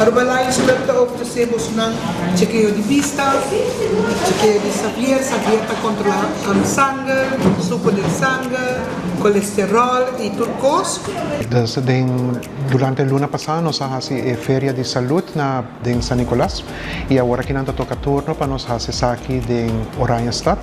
Herbalife sudah oferecemos ng chequeo de vista, chequeo de Xavier está controla ang sangue, suco de sangue, colesterol e turcos. Durante luna passata nos hasi feria di salud na din San Nicolás e agora que nanta toca turno para nos hasi saki din Oranjestad.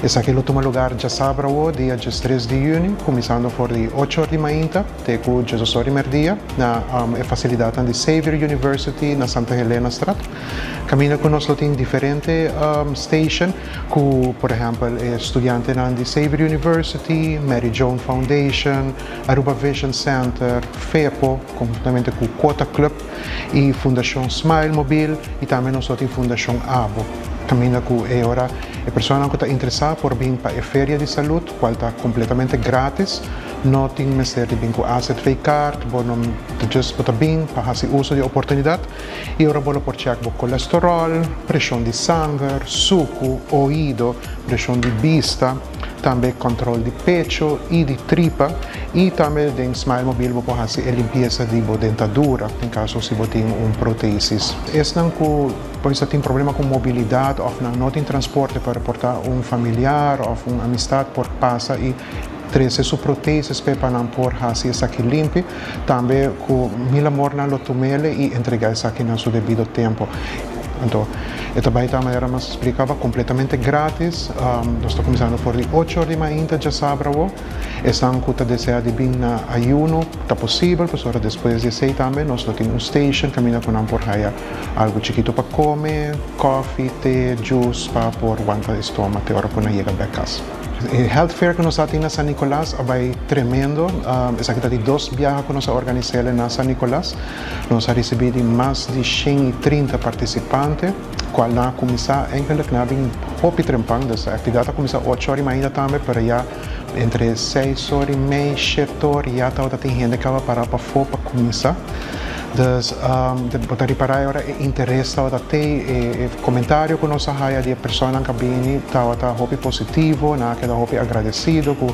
Esse aqui toma lugar já sábado, dia 3 de junho, começando por de 8 de manhã até com 18 merdia na facilidade de Xavier University na Santa Helena Strat. Caminha conosco tem diferente station, com, por exemplo, estudante na de Xavier University, Mary Joan Foundation, Aruba Vision Center, FEPO, conjuntamente com Cota Club e Fundação Smile Mobile e também nós temos Fundação ABO. Caminha com ora a pessoa que está interessada por vir para a feria de saúde, qual está completamente grátis, não tem mestre de vir com asset fake card, não just para vir para fazer uso de oportunidade e ora vou por check colesterol, pressão de sangue, suco, ouído, pressão de vista, também controle de pecho e de tripa e também em Smile Mobile vou fazer a limpeza de dentadura em caso se você tem próteses. Esse não pode ter problema com mobilidade ou não tem transporte para portar familiar ou amistade por passa e trazer suas próteses para não por fazer isso aqui limpo, também com mil amor na lotomele e entregar isso aqui no seu devido tempo. Então, esta baita maneira mas explicava completamente grátis. Nós estamos começando por 8 de manhã de sábado. Estão com a deseja de vir na ayuno, está possível, mas agora depois de 6 também nós temos station, caminha com por aí algo chiquito para comer, coffee, té, juice para por aguentar o estômago até a hora para chegar para casa. O health fair que nós temos na San Nicolás é tremendo. Essa aqui tem 2 viagens que nós organizamos na San Nicolás. Nós recebemos mais de 130 participantes, qual na começar eigenlijk na bem hopi trempang. A atividade começa 8 horas e meia também, para já entre 6 horas e meia, 7 horas, já tem gente que vai parar para fora para começar. Dus para reparar agora interesse da tem comentário que nós haya de pessoa na cabine tá hopi positivo, na que hopi agradecido com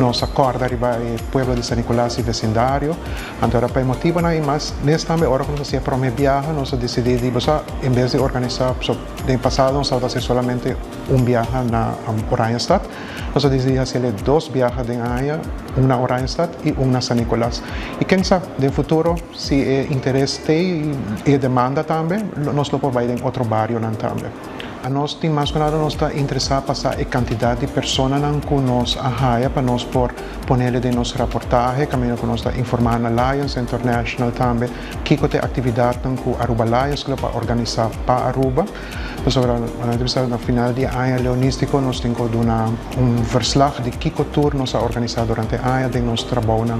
nossa corda riba o pueblo de San Nicolás e vecindário. Então para motivo na mas nesse também hora que nós hacía para uma viagem nós decidimos em vez de organizar de passado nós fazer solamente viagem na Oranjestad. Nós decidimos fazer 2 viagens em Aya, uma Oranjestad e uma San Nicolás. E quem sabe no futuro se interesse tem e demanda também, nós lo podemos em outro bairro também. A nós tem mais que nada nós está interessado passar a quantidade de pessoas que nós arraia para nós por ponerle de nosso reportagem, caminho que nós está informando na Lions International também, que tem atividade que Aruba Lions Club para organizar para Aruba. Pues agora na entrevista no final de ano leonístico nós temos verslag de Kiko Tour nós organizado durante o ano de nosso trabalho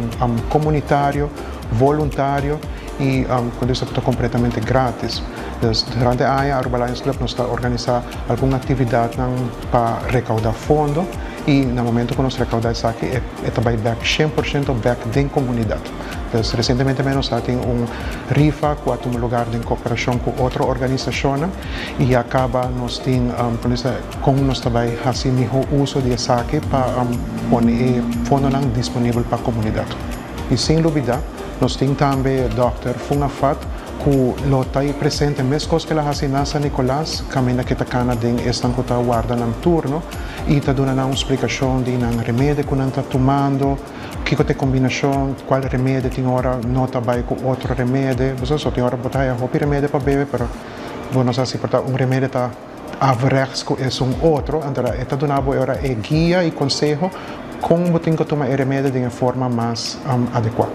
comunitário, voluntário e quando isso está completamente grátis. Durante o ano, a Aruba Lions Club nos está organizando alguma atividade para recaudar fundo e no momento que nós recaudamos isso aqui é também back 100% back da comunidade. Então, recentemente nós temos rifa com um lugar de cooperação com outra organização e acaba nós temos como nós também fazemos o uso de isso aqui para pôr fundo disponível para a comunidade. E sem dúvida, nós temos também o Dr. Fungafat, que está presente mesmo coisa que ela faz na San Nicolás, caminha que está canadem, estão que está guardando no turno e está dando uma explicação de um remédio que não está tomando, que tem combinação, qual remédio tem hora não está bem com outro remédio, você só tem hora botar outro remédio para beber, mas não se portar remédio está averechts é outro, então está dando agora guia e conselho como tem que tomar o remédio de uma forma mais adequada.